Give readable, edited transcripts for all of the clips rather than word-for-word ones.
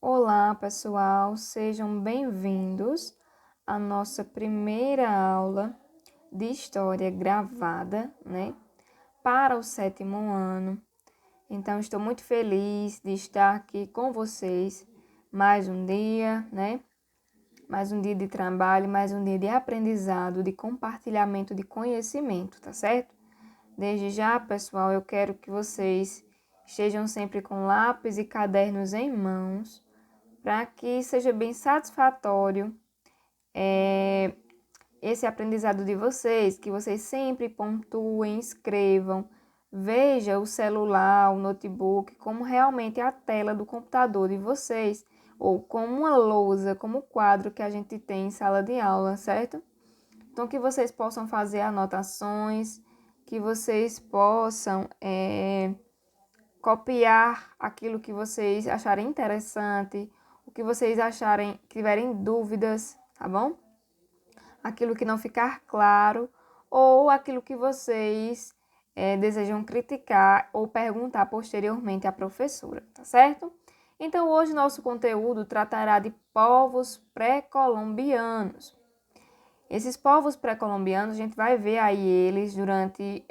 Olá, pessoal, sejam bem-vindos à nossa primeira aula de história gravada, para o 7º ano. Então, estou muito feliz de estar aqui com vocês mais um dia, Mais um dia de trabalho, mais um dia de aprendizado, de compartilhamento de conhecimento, tá certo? Desde já, pessoal, eu quero que vocês estejam sempre com lápis e cadernos em mãos, para que seja bem satisfatório esse aprendizado de vocês, que vocês sempre pontuem, escrevam, veja o celular, o notebook, como realmente a tela do computador de vocês, ou como uma lousa, como o quadro que a gente tem em sala de aula, certo? Então, que vocês possam fazer anotações, que vocês possam copiar aquilo que vocês acharem interessante, o que vocês acharem, tiverem dúvidas, tá bom? Aquilo que não ficar claro, ou aquilo que vocês desejam criticar ou perguntar posteriormente à professora, tá certo? Então, hoje nosso conteúdo tratará de povos pré-colombianos. Esses povos pré-colombianos, a gente vai ver aí eles durante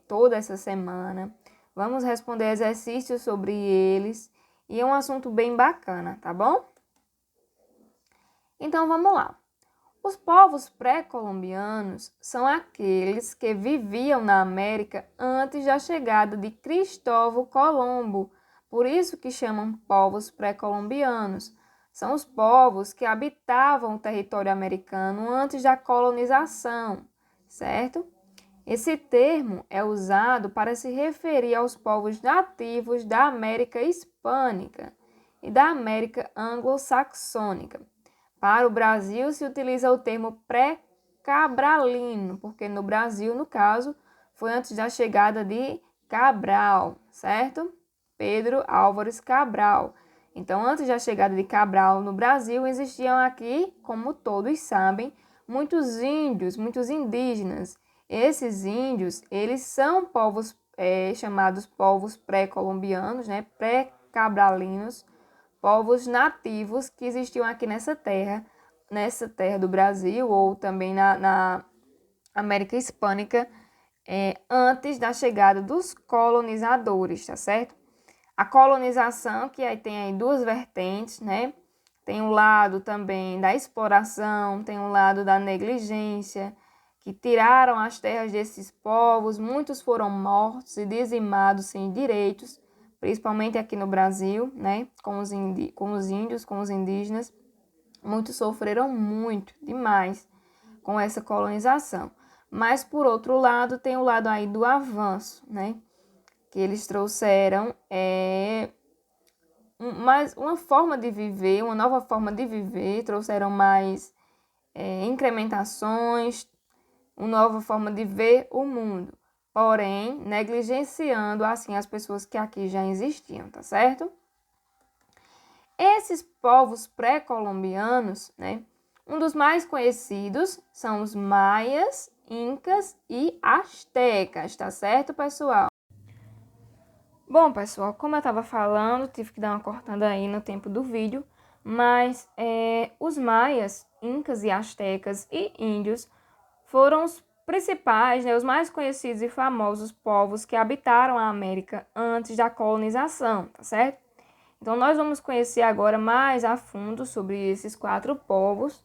toda essa semana. Vamos responder exercícios sobre eles e é um assunto bem bacana, tá bom? Então, vamos lá. Os povos pré-colombianos são aqueles que viviam na América antes da chegada de Cristóvão Colombo, por isso que chamam povos pré-colombianos. São os povos que habitavam o território americano antes da colonização, certo? Esse termo é usado para se referir aos povos nativos da América Hispânica e da América Anglo-Saxônica. Para o Brasil, se utiliza o termo pré-cabralino, porque no Brasil, no caso, foi antes da chegada de Cabral, certo? Pedro Álvares Cabral. Então, antes da chegada de Cabral no Brasil, existiam aqui, como todos sabem, muitos índios, muitos indígenas. Esses índios, eles são povos chamados povos pré-colombianos, pré-cabralinos, povos nativos que existiam aqui nessa terra do Brasil ou também na América Hispânica, antes da chegada dos colonizadores, tá certo? A colonização, que aí tem aí duas vertentes, Tem um lado também da exploração, tem um lado da negligência, que tiraram as terras desses povos, muitos foram mortos e dizimados sem direitos, principalmente aqui no Brasil, com os índios, com os indígenas. Muitos sofreram muito, demais, com essa colonização. Mas, por outro lado, tem o lado aí do avanço, que eles trouxeram uma forma de viver, uma nova forma de viver, trouxeram mais incrementações, uma nova forma de ver o mundo, porém negligenciando assim as pessoas que aqui já existiam, tá certo? Esses povos pré-colombianos, um dos mais conhecidos são os maias, incas e astecas, tá certo, pessoal? Bom, pessoal, como eu estava falando, tive que dar uma cortada aí no tempo do vídeo, mas os maias, incas e astecas e índios foram os principais, os mais conhecidos e famosos povos que habitaram a América antes da colonização, tá certo? Então, nós vamos conhecer agora mais a fundo sobre esses 4 povos,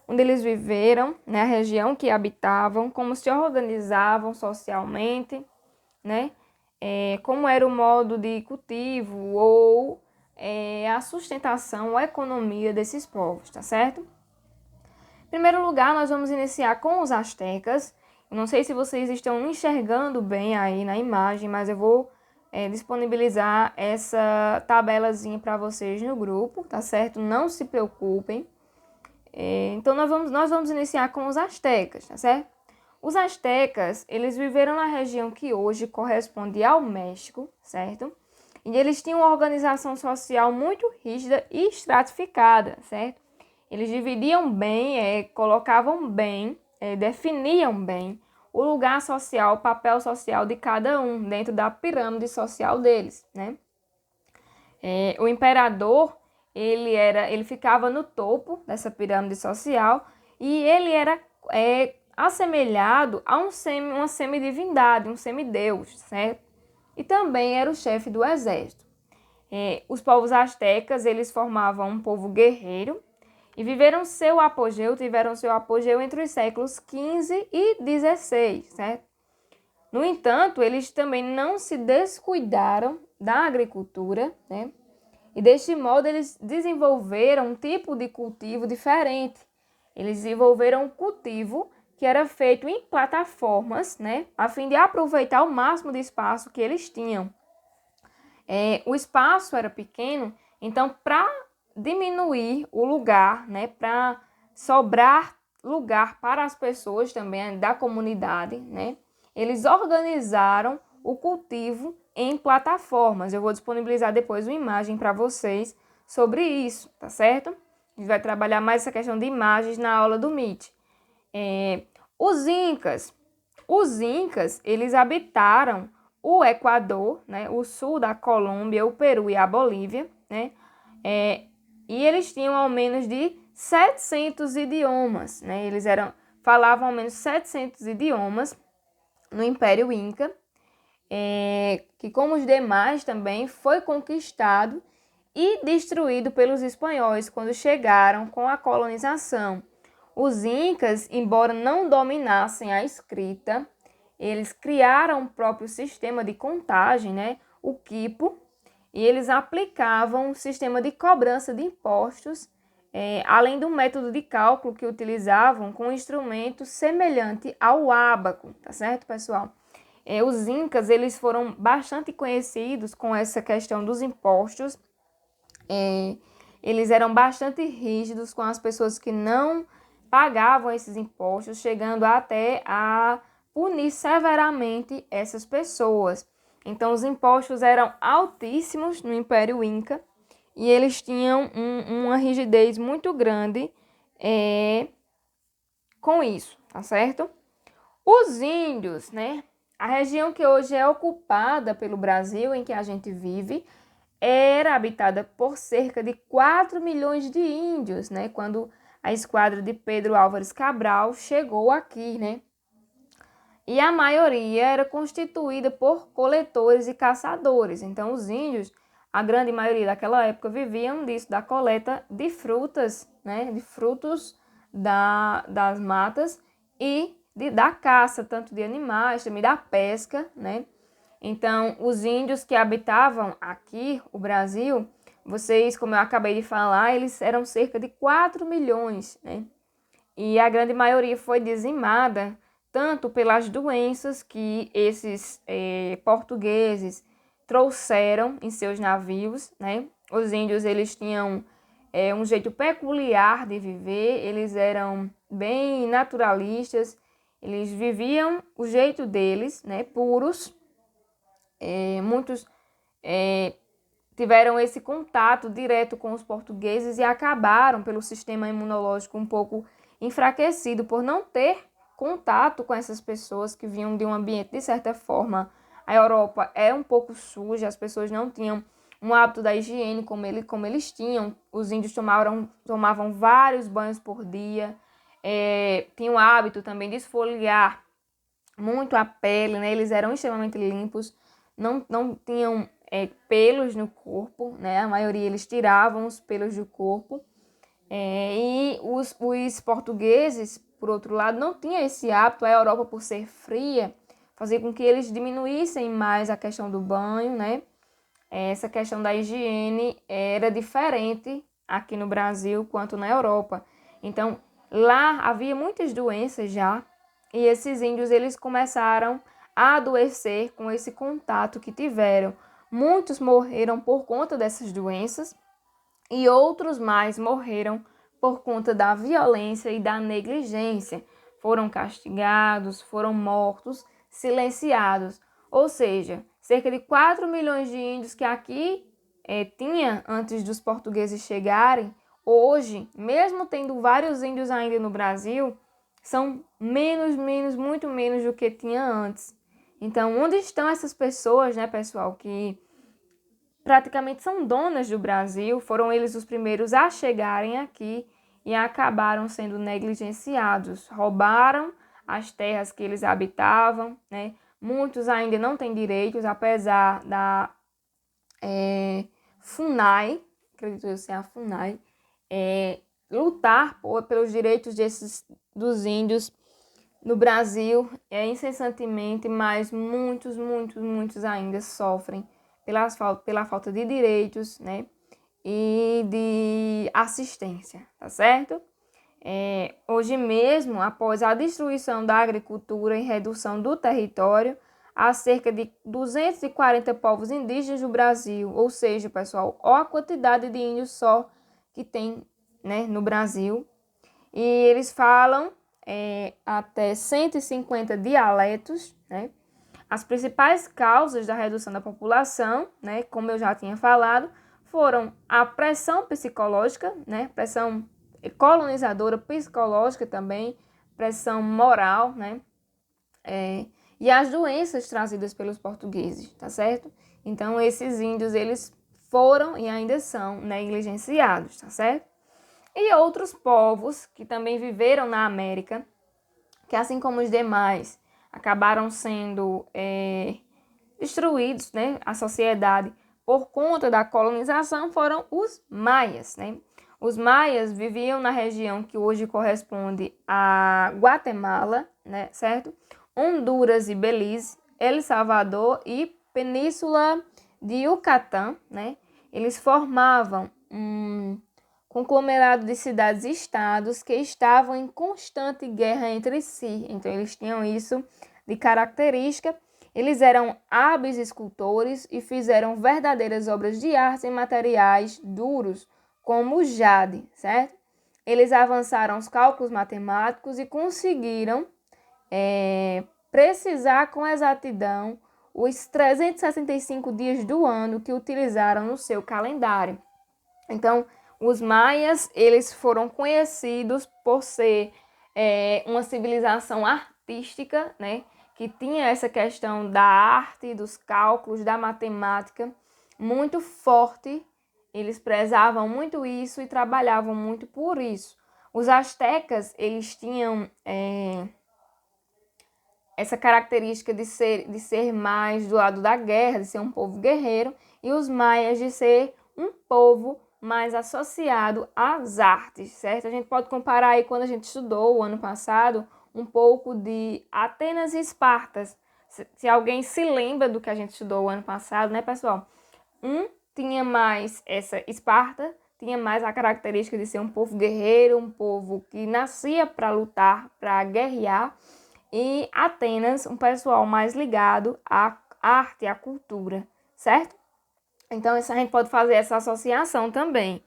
onde eles viveram, a região que habitavam, como se organizavam socialmente, como era o modo de cultivo ou a sustentação ou a economia desses povos, tá certo? Em primeiro lugar, nós vamos iniciar com os astecas. Eu não sei se vocês estão enxergando bem aí na imagem, mas eu vou disponibilizar essa tabelazinha para vocês no grupo, tá certo? Não se preocupem. Então, nós vamos iniciar com os astecas, tá certo? Os astecas, eles viveram na região que hoje corresponde ao México, certo? E eles tinham uma organização social muito rígida e estratificada, certo? Eles dividiam bem, colocavam bem, definiam bem o lugar social, o papel social de cada um dentro da pirâmide social deles, O imperador, ele ficava no topo dessa pirâmide social e ele era assemelhado a uma semidivindade, um semideus, certo? E também era o chefe do exército. Os povos astecas, eles formavam um povo guerreiro e tiveram seu apogeu entre os séculos XV e XVI, certo? No entanto, eles também não se descuidaram da agricultura, né? E deste modo eles desenvolveram um tipo de cultivo diferente. Eles desenvolveram um cultivo que era feito em plataformas, né? A fim de aproveitar o máximo de espaço que eles tinham. O espaço era pequeno, então para diminuir o lugar, né? Para sobrar lugar para as pessoas também da comunidade, né? Eles organizaram o cultivo em plataformas. Eu vou disponibilizar depois uma imagem para vocês sobre isso, tá certo? A gente vai trabalhar mais essa questão de imagens na aula do MIT. Os Incas, eles habitaram o Equador, né, o sul da Colômbia, o Peru e a Bolívia, né? E eles tinham ao menos de 700 idiomas, né? Falavam ao menos 700 idiomas no Império Inca, que como os demais também foi conquistado e destruído pelos espanhóis quando chegaram com a colonização. Os incas, embora não dominassem a escrita, eles criaram o próprio sistema de contagem, né, o quipo, e eles aplicavam um sistema de cobrança de impostos, além do método de cálculo que utilizavam com um instrumento semelhante ao ábaco, tá certo, pessoal? Os incas, eles foram bastante conhecidos com essa questão dos impostos. Eles eram bastante rígidos com as pessoas que não pagavam esses impostos, chegando até a punir severamente essas pessoas. Então, os impostos eram altíssimos no Império Inca e eles tinham uma rigidez muito grande com isso, tá certo? Os índios, né? A região que hoje é ocupada pelo Brasil, em que a gente vive, era habitada por cerca de 4 milhões de índios, né? Quando a esquadra de Pedro Álvares Cabral chegou aqui, né? E a maioria era constituída por coletores e caçadores. Então, os índios, a grande maioria daquela época, viviam disso, da coleta de frutas, né? De frutos das matas e da caça, tanto de animais, também da pesca, né? Então, os índios que habitavam aqui, o Brasil, vocês, como eu acabei de falar, eles eram cerca de 4 milhões, né? E a grande maioria foi dizimada tanto pelas doenças que esses portugueses trouxeram em seus navios, né? Os índios, eles tinham um jeito peculiar de viver, eles eram bem naturalistas, eles viviam o jeito deles, né? Puros. Muitos tiveram esse contato direto com os portugueses e acabaram pelo sistema imunológico um pouco enfraquecido por não ter contato com essas pessoas que vinham de um ambiente, de certa forma, a Europa é um pouco suja, as pessoas não tinham um hábito da higiene como eles tinham, os índios tomavam vários banhos por dia, tinham o hábito também de esfoliar muito a pele, né? Eles eram extremamente limpos, não tinham pelos no corpo, né? A maioria eles tiravam os pelos do corpo. E os portugueses, por outro lado, não tinham esse hábito. A Europa, por ser fria, fazia com que eles diminuíssem mais a questão do banho, né? Essa questão da higiene era diferente aqui no Brasil quanto na Europa. Então, lá havia muitas doenças já, e esses índios eles começaram a adoecer com esse contato que tiveram. Muitos morreram por conta dessas doenças e outros mais morreram por conta da violência e da negligência. Foram castigados, foram mortos, silenciados. Ou seja, cerca de 4 milhões de índios que aqui tinha antes dos portugueses chegarem, hoje, mesmo tendo vários índios ainda no Brasil, são muito menos do que tinha antes. Então, onde estão essas pessoas, né, pessoal, que praticamente são donas do Brasil, foram eles os primeiros a chegarem aqui e acabaram sendo negligenciados, roubaram as terras que eles habitavam, né? Muitos ainda não têm direitos, apesar da FUNAI, acredito eu ser a FUNAI, lutar pelos direitos dos índios no Brasil incessantemente, mas muitos ainda sofrem pela falta de direitos, né? E de assistência, tá certo? Hoje mesmo, após a destruição da agricultura e redução do território, há cerca de 240 povos indígenas no Brasil. Ou seja, pessoal, olha a quantidade de índios só que tem, né, no Brasil. E eles falam até 150 dialetos, né? As principais causas da redução da população, né, como eu já tinha falado, foram a pressão psicológica, né, pressão colonizadora psicológica também, pressão moral, né, e as doenças trazidas pelos portugueses, tá certo? Então, esses índios, eles foram e ainda são negligenciados, tá certo? E outros povos que também viveram na América, que assim como os demais, acabaram sendo destruídos, né, a sociedade por conta da colonização, foram os maias, né? Os maias viviam na região que hoje corresponde a Guatemala, né, certo? Honduras e Belize, El Salvador e Península de Yucatán, né? Eles formavam um conglomerado de cidades e estados que estavam em constante guerra entre si. Então, eles tinham isso de característica. Eles eram hábeis escultores e fizeram verdadeiras obras de arte em materiais duros, como o jade, certo? Eles avançaram os cálculos matemáticos e conseguiram precisar com exatidão os 365 dias do ano que utilizaram no seu calendário. Então, os maias, eles foram conhecidos por ser uma civilização artística, né? Que tinha essa questão da arte, dos cálculos, da matemática muito forte. Eles prezavam muito isso e trabalhavam muito por isso. Os astecas, eles tinham essa característica de ser mais do lado da guerra, de ser um povo guerreiro, e os maias de ser um povo mais associado às artes, certo? A gente pode comparar aí quando a gente estudou o ano passado um pouco de Atenas e Espartas. Se alguém se lembra do que a gente estudou o ano passado, né, pessoal? Tinha mais essa Esparta, tinha mais a característica de ser um povo guerreiro, um povo que nascia para lutar, para guerrear, e Atenas, um pessoal mais ligado à arte, à cultura, certo? Então, a gente pode fazer essa associação também,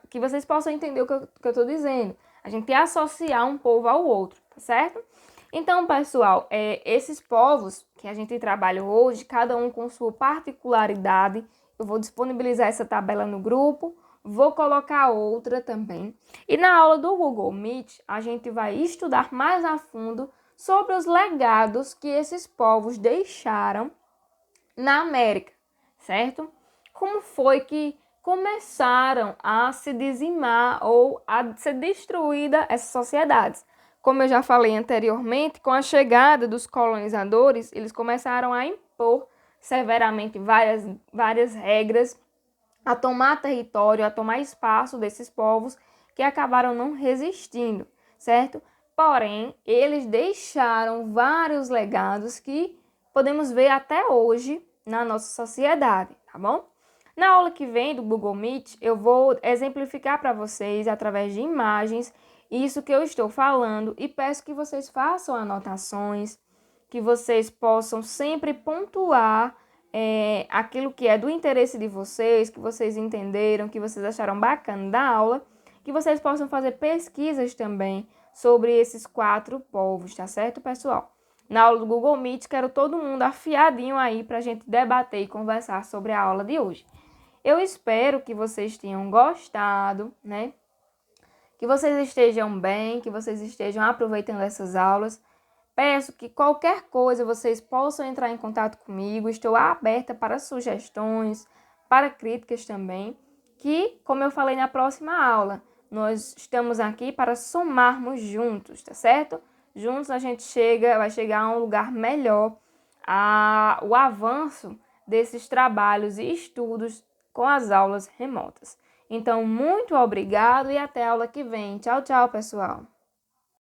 que vocês possam entender o que eu estou dizendo. A gente associar um povo ao outro, tá certo? Então, pessoal, esses povos que a gente trabalha hoje, cada um com sua particularidade, eu vou disponibilizar essa tabela no grupo, vou colocar outra também. E na aula do Google Meet, a gente vai estudar mais a fundo sobre os legados que esses povos deixaram na América, certo? Como foi que começaram a se dizimar ou a ser destruída essas sociedades? Como eu já falei anteriormente, com a chegada dos colonizadores, eles começaram a impor severamente várias regras, a tomar território, a tomar espaço desses povos que acabaram não resistindo, certo? Porém, eles deixaram vários legados que podemos ver até hoje na nossa sociedade, tá bom? Na aula que vem do Google Meet, eu vou exemplificar para vocês, através de imagens, isso que eu estou falando e peço que vocês façam anotações, que vocês possam sempre pontuar aquilo que é do interesse de vocês, que vocês entenderam, que vocês acharam bacana da aula, que vocês possam fazer pesquisas também sobre esses 4 povos, tá certo, pessoal? Na aula do Google Meet, quero todo mundo afiadinho aí para a gente debater e conversar sobre a aula de hoje. Eu espero que vocês tenham gostado, né? Que vocês estejam bem, que vocês estejam aproveitando essas aulas. Peço que qualquer coisa vocês possam entrar em contato comigo. Estou aberta para sugestões, para críticas também, que, como eu falei na próxima aula, nós estamos aqui para somarmos juntos, tá certo? Juntos a gente vai chegar a um lugar melhor, o avanço desses trabalhos e estudos com as aulas remotas. Então, muito obrigado e até a aula que vem. Tchau, tchau, pessoal!